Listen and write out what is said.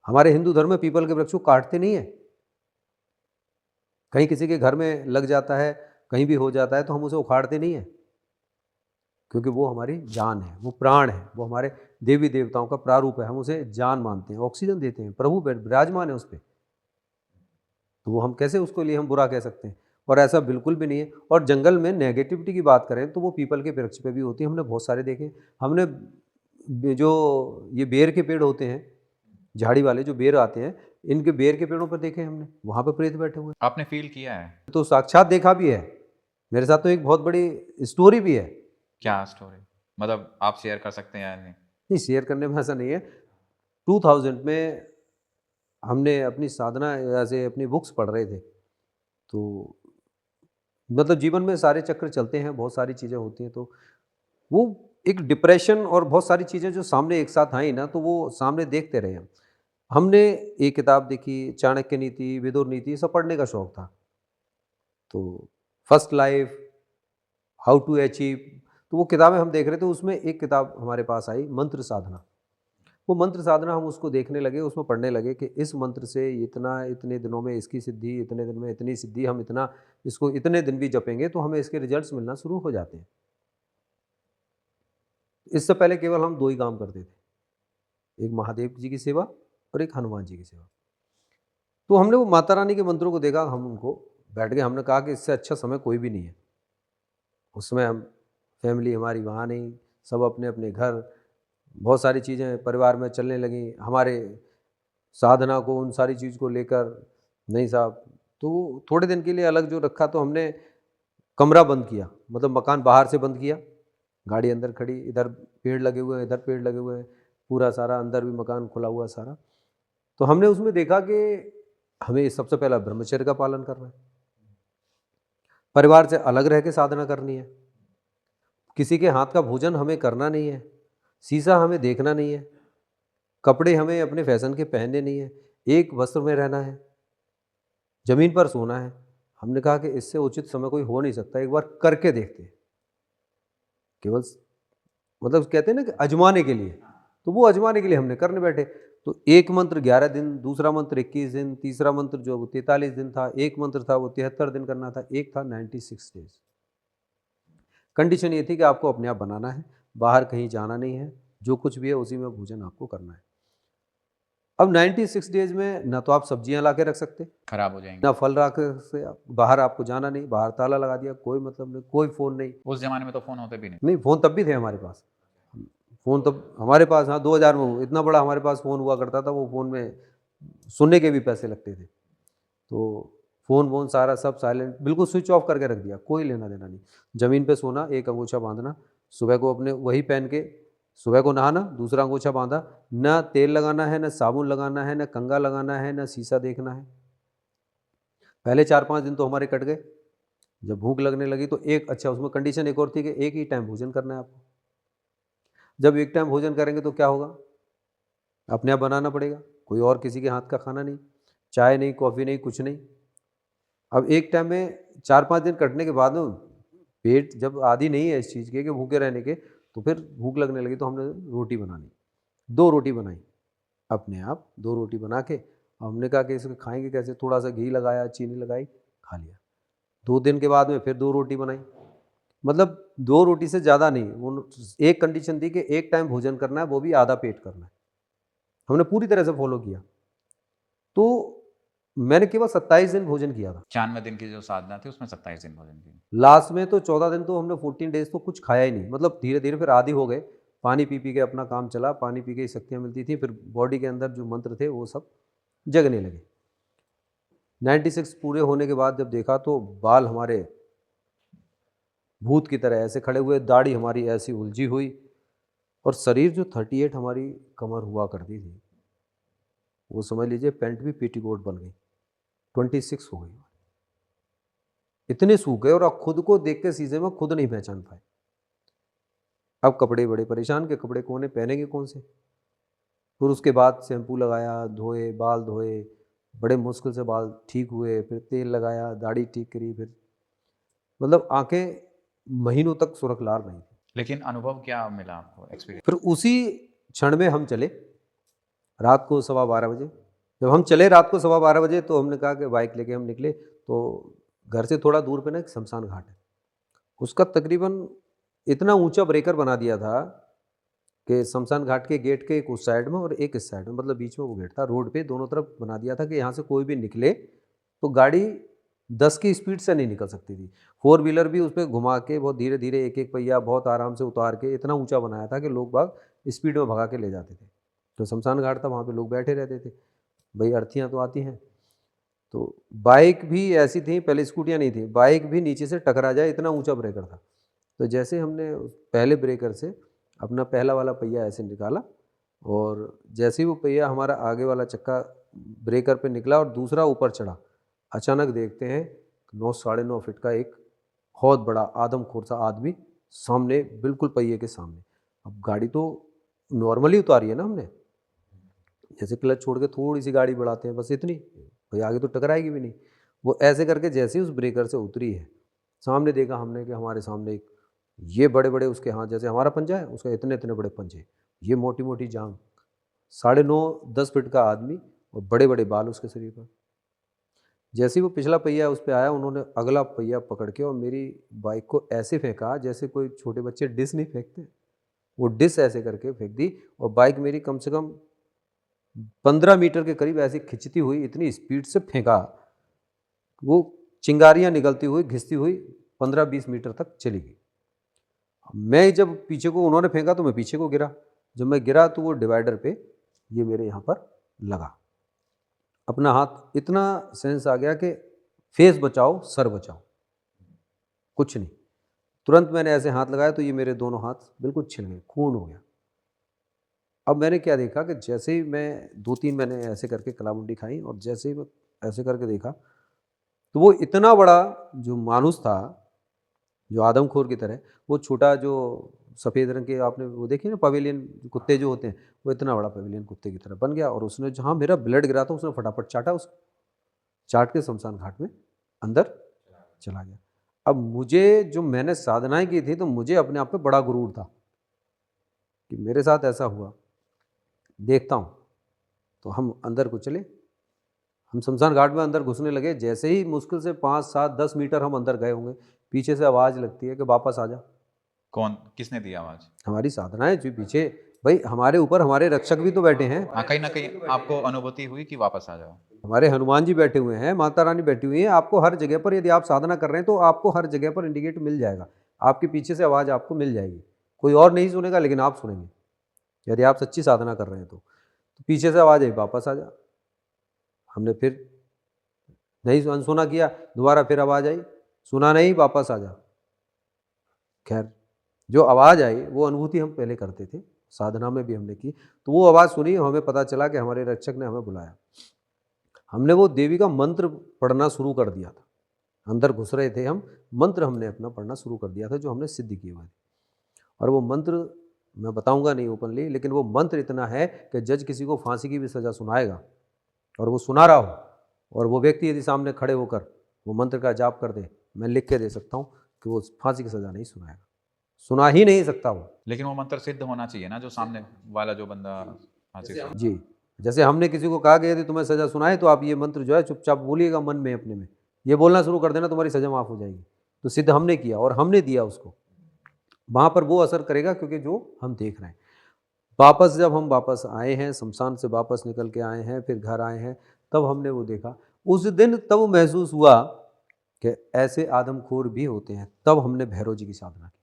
हमारे हिंदू धर्म में पीपल के वृक्ष को काटते नहीं है। कहीं किसी के घर में लग जाता है, कहीं भी हो जाता है तो हम उसे उखाड़ते नहीं है, क्योंकि वो हमारी जान है, वो प्राण है, वो हमारे देवी देवताओं का प्रारूप है, हम उसे जान मानते हैं, ऑक्सीजन देते हैं, प्रभु विराजमान है उस पर, तो वो हम कैसे उसको लिए हम बुरा कह सकते हैं। और ऐसा बिल्कुल भी नहीं है। और जंगल में नेगेटिविटी की बात करें तो वो पीपल के वृक्ष पे भी होती है, हमने बहुत सारे देखे। हमने जो ये बेर के पेड़ होते हैं, झाड़ी वाले जो बेर आते हैं, इनके बेर के पेड़ों पर देखे हमने, वहाँ पर प्रेत बैठे हुए आपने फील किया है? तो साक्षात देखा भी है। मेरे साथ तो एक बहुत बड़ी स्टोरी भी है। क्या स्टोरी? मतलब आप शेयर कर सकते हैं या नहीं? नहीं, शेयर करने में ऐसा नहीं है। 2000 में हमने अपनी साधना ऐसे अपनी बुक्स पढ़ रहे थे, तो मतलब जीवन में सारे चक्र चलते हैं, बहुत सारी चीज़ें होती हैं, तो वो एक डिप्रेशन और बहुत सारी चीज़ें जो सामने एक साथ आई ना, तो वो सामने देखते रहे हम। हमने एक किताब देखी, चाणक्य नीति, विदुर नीति, ये सब पढ़ने का शौक था। तो first life, how to achieve, तो वो किताबें हम देख रहे थे, उसमें एक किताब हमारे पास आई, मंत्र साधना। वो मंत्र साधना हम उसको देखने लगे, उसमें पढ़ने लगे कि इस मंत्र से इतना, इतने दिनों में इसकी सिद्धि, इतने दिन में इतनी सिद्धि, हम इतना इसको इतने दिन भी जपेंगे तो हमें इसके रिजल्ट्स मिलना शुरू हो जाते हैं। इससे पहले केवल हम दो ही काम करते थे, एक महादेव जी की सेवा और एक हनुमान जी की सेवा। तो हमने वो माता रानी के मंत्रों को देखा, हम उनको बैठ गए, हमने कहा कि इससे अच्छा समय कोई भी नहीं है। उसमें हम फैमिली हमारी वहाँ नहीं, सब अपने अपने घर, बहुत सारी चीज़ें परिवार में चलने लगी, हमारे साधना को उन सारी चीज़ को लेकर नहीं साहब। तो थोड़े दिन के लिए अलग जो रखा, तो हमने कमरा बंद किया, मतलब मकान बाहर से बंद किया, गाड़ी अंदर खड़ी, इधर पेड़ लगे हुए हैं, इधर पेड़ लगे हुए हैं, पूरा सारा अंदर भी मकान खुला हुआ सारा। तो हमने उसमें देखा कि हमें सबसे पहला ब्रह्मचर्य का पालन करना है, परिवार से अलग रह के साधना करनी है, किसी के हाथ का भोजन हमें करना नहीं है, शीशा हमें देखना नहीं है, कपड़े हमें अपने फैशन के पहनने नहीं है, एक वस्त्र में रहना है, ज़मीन पर सोना है। हमने कहा कि इससे उचित समय कोई हो नहीं सकता, एक बार करके देखते हैं। केवल मतलब कहते हैं ना कि आजमाने के लिए, तो वो आजमाने के लिए हमने करने बैठे। तो एक मंत्र 11 दिन, दूसरा मंत्र 21 दिन, तीसरा मंत्र जो 43 दिन था, एक मंत्र था वो 73 दिन करना था, एक था 96 डेज। कंडीशन ये थी कि आपको अपने आप बनाना है, बाहर कहीं जाना नहीं है, जो कुछ भी है उसी में भोजन आपको करना है। अब 96 डेज में ना तो आप सब्जियां ला के रख सकते, खराब हो जाएँगे। ना फल रख सकते, बाहर आपको जाना नहीं, बाहर ताला लगा दिया, कोई मतलब नहीं, कोई फ़ोन नहीं। उस ज़माने में तो फ़ोन होते भी नहीं। नहीं, फ़ोन तब भी थे हमारे पास। फ़ोन तब हमारे पास, हाँ, 2000 में इतना बड़ा हमारे पास फ़ोन हुआ करता था, वो फ़ोन में सुनने के भी पैसे लगते थे। तो फ़ोन-वोन सारा सब साइलेंट, बिल्कुल स्विच ऑफ करके रख दिया, कोई लेना-देना नहीं। ज़मीन पे सोना, एक अंगोछा बाँधना, सुबह को अपने वही पहन के सुबह को नहाना, दूसरा अंगोछा बाँधा, ना तेल लगाना है, ना साबुन लगाना है, ना कंघा लगाना है, ना शीशा देखना है। पहले 4-5 दिन तो हमारे कट गए। जब भूख लगने लगी तो एक, अच्छा, उसमें कंडीशन एक और थी कि एक ही टाइम भोजन करना है आपको। जब एक टाइम भोजन करेंगे तो क्या होगा? अपने आप बनाना पड़ेगा, कोई और किसी के हाथ का खाना नहीं, चाय नहीं, कॉफ़ी नहीं, कुछ नहीं। अब एक टाइम में 4-5 दिन कटने के बाद में पेट जब आदी नहीं है इस चीज़ के कि भूखे रहने के, तो फिर भूख लगने लगी तो हमने रोटी बनानी। 2 रोटी बनाई, अपने आप 2 रोटी बना के हमने कहा कि इसको खाएँगे कैसे? थोड़ा-सा घी लगाया, चीनी लगाई, खा लिया। 2 दिन के बाद में फिर 2 रोटी बनाई। मतलब 2 रोटी से ज़्यादा नहीं, वो एक कंडीशन थी कि एक टाइम भोजन करना है, वो भी आधा पेट करना है। हमने पूरी तरह से फ़ॉलो किया। तो मैंने केवल 27 दिन भोजन किया था। 94 दिन की जो साधना थी उसमें 27 दिन भोजन की। लास्ट में तो 14 दिन तो हमने 14 डेज़ तो कुछ खाया ही नहीं। मतलब धीरे-धीरे फिर आदी हो गए। पानी पी-पी के अपना काम चला, पानी पी के ही शक्तियाँ मिलती थी। फिर बॉडी के अंदर जो मंत्र थे वो सब जगने लगे। 96 पूरे होने के बाद जब देखा तो बाल हमारे भूत की तरह ऐसे खड़े हुए, दाढ़ी हमारी ऐसी उलझी हुई, और शरीर जो 38 हमारी कमर हुआ करती थी, वो समझ लीजिए पैंट भी पेटीकोट बन गई, 26 हो गई। इतने सूख गए और अब खुद को देख के शीशे में खुद नहीं पहचान पाए। अब कपड़े बड़े परेशान के, कपड़े कौन है, पहनेंगे कौन से? फिर उसके बाद शैम्पू लगाया, धोए, बाल धोए, बड़े मुश्किल से बाल ठीक हुए, फिर तेल लगाया, दाढ़ी ठीक करी, फिर मतलब आँखें महीनों तक सुरखलार नहीं थी। लेकिन अनुभव क्या मिला आपको, एक्सपीरियंस? फिर उसी क्षण में हम चले, रात को 12:15 बजे जब हम चले, रात को 12:15 बजे, तो हमने कहा कि बाइक लेके हम निकले। तो घर से थोड़ा दूर पे ना एक शमशान घाट है, उसका तकरीबन इतना ऊंचा ब्रेकर बना दिया था कि शमशान घाट के गेट के एक उस साइड में और एक इस साइड में, मतलब बीच में वो गेट था, रोड पे दोनों तरफ बना दिया था कि यहाँ से कोई भी निकले तो गाड़ी 10 की स्पीड से नहीं निकल सकती थी। 4 व्हीलर भी उस पर घुमा के बहुत धीरे धीरे एक एक पहिया बहुत आराम से उतार के इतना ऊंचा बनाया था कि लोग बाग स्पीड में भगा के ले जाते थे। तो शमशान घाट था, वहाँ पे लोग बैठे रहते थे, भाई अर्थियाँ तो आती हैं। तो बाइक भी ऐसी थी, पहले स्कूटियाँ नहीं थी, बाइक भी नीचे से टकरा जाए इतना ऊंचा ब्रेकर था। तो जैसे हमने पहले ब्रेकर से अपना पहला वाला पहिया ऐसे निकाला और जैसे ही वो पहिया हमारा आगे वाला चक्का ब्रेकर पे निकला और दूसरा ऊपर चढ़ा, अचानक देखते हैं 9 साढ़े 9 फीट का एक बहुत बड़ा आदमखोर सा आदमी सामने, बिल्कुल पहिए के सामने। अब गाड़ी तो नॉर्मली उतारी है ना हमने, जैसे क्लच छोड़ के थोड़ी सी गाड़ी बढ़ाते हैं बस इतनी, भाई आगे तो टकराएगी भी नहीं। वो ऐसे करके जैसे ही उस ब्रेकर से उतरी है, सामने देखा हमने कि हमारे सामने एक ये बड़े बड़े उसके हाथ जैसे हमारा पंजा है, उसका इतने इतने बड़े पंजे, ये मोटी मोटी जांग, 9.5-10 फीट का आदमी और बड़े बड़े बाल उसके शरीर पर। जैसे ही वो पिछला पहिया उस पर आया, उन्होंने अगला पहिया पकड़ के और मेरी बाइक को ऐसे फेंका जैसे कोई छोटे बच्चे डिश नहीं फेंकते, वो डिश ऐसे करके फेंक दी और बाइक मेरी कम से कम 15 मीटर के करीब ऐसी खिंचती हुई इतनी स्पीड से फेंका, वो चिंगारियां निकलती हुई घिसती हुई 15-20 मीटर तक चली गई। मैं जब पीछे को उन्होंने फेंका तो मैं पीछे को गिरा, जब मैं गिरा तो वो डिवाइडर पे ये मेरे यहाँ पर लगा। अपना हाथ, इतना सेंस आ गया कि फेस बचाओ सर बचाओ, कुछ नहीं। तुरंत मैंने ऐसे हाथ लगाया तो ये मेरे दोनों हाथ बिल्कुल छिल गए, खून हो गया। अब मैंने क्या देखा कि जैसे ही मैं 2-3 मैंने ऐसे करके कलामुंडी खाई और जैसे ही मैं ऐसे करके देखा तो वो इतना बड़ा जो मानुस था, जो आदमखोर की तरह, वो छोटा जो सफ़ेद रंग के आपने वो देखी ना पवेलियन कुत्ते जो होते हैं, वो इतना बड़ा पवेलियन कुत्ते की तरह बन गया और उसने जहाँ मेरा ब्लड गिरा था उसने फटाफट चाटा, उसको चाट के शमशान घाट में अंदर चला गया। अब मुझे, जो मैंने साधनाएं की थी, तो मुझे अपने आप पे बड़ा गुरूर था कि मेरे साथ ऐसा हुआ, देखता हूँ। तो हम अंदर को चले, हम शमशान घाट में अंदर घुसने लगे, जैसे ही मुश्किल से 5-7-10 मीटर हम अंदर गए होंगे, पीछे से आवाज़ लगती है कि वापस आ जा। कौन, किसने दी आवाज? हमारी साधनाएं जो पीछे, भाई हमारे ऊपर हमारे रक्षक भी तो बैठे हैं, हाँ, कहीं ना कहीं आपको अनुभूति हुई कि वापस आ जाओ। हमारे हनुमान जी बैठे हुए हैं, माता रानी बैठी हुई हैं, आपको हर जगह पर, यदि आप साधना कर रहे हैं तो आपको हर जगह पर इंडिकेट मिल जाएगा, आपके पीछे से आवाज़ आपको मिल जाएगी। कोई और नहीं सुनेगा लेकिन आप सुनेंगे, यदि आप सच्ची साधना कर रहे हैं तो पीछे से आवाज़ आई वापस आ जा। हमने फिर नहीं अनसुना किया, दोबारा फिर आवाज़ आई, सुना नहीं, वापस आ जा। खैर, जो आवाज़ आई वो अनुभूति हम पहले करते थे, साधना में भी हमने की, तो वो आवाज़ सुनी, हमें पता चला कि हमारे रक्षक ने हमें बुलाया। हमने वो देवी का मंत्र पढ़ना शुरू कर दिया था, अंदर घुस रहे थे हम, मंत्र हमने अपना पढ़ना शुरू कर दिया था जो हमने सिद्ध किए हुए थे। और वो मंत्र मैं बताऊंगा नहीं ओपनली, लेकिन वो मंत्र इतना है कि जज किसी को फांसी की भी सज़ा सुनाएगा और वो सुना रहा हो और वो व्यक्ति यदि सामने खड़े होकर वो मंत्र का जाप कर दे, मैं लिख के दे सकता हूँ कि वो फांसी की सज़ा नहीं सुनाएगा, सुना ही नहीं सकता वो। लेकिन वो मंत्र सिद्ध होना चाहिए ना, जो सामने वाला जो बंदा फांसी से। जी, जैसे हमने किसी को कहा कि यदि तुम्हें सज़ा सुनाए तो आप ये मंत्र जो है चुपचाप बोलिएगा मन में अपने में, ये बोलना शुरू कर देना, तुम्हारी सज़ा माफ़ हो जाएगी। तो सिद्ध हमने किया और हमने दिया उसको, वहाँ पर वो असर करेगा क्योंकि जो हम देख रहे हैं। वापस जब हम वापस आए हैं, शमशान से वापस निकल के आए हैं, फिर घर आए हैं, तब हमने वो देखा। उस दिन तब महसूस हुआ कि ऐसे आदमखोर भी होते हैं। तब हमने भैरव जी की साधना की।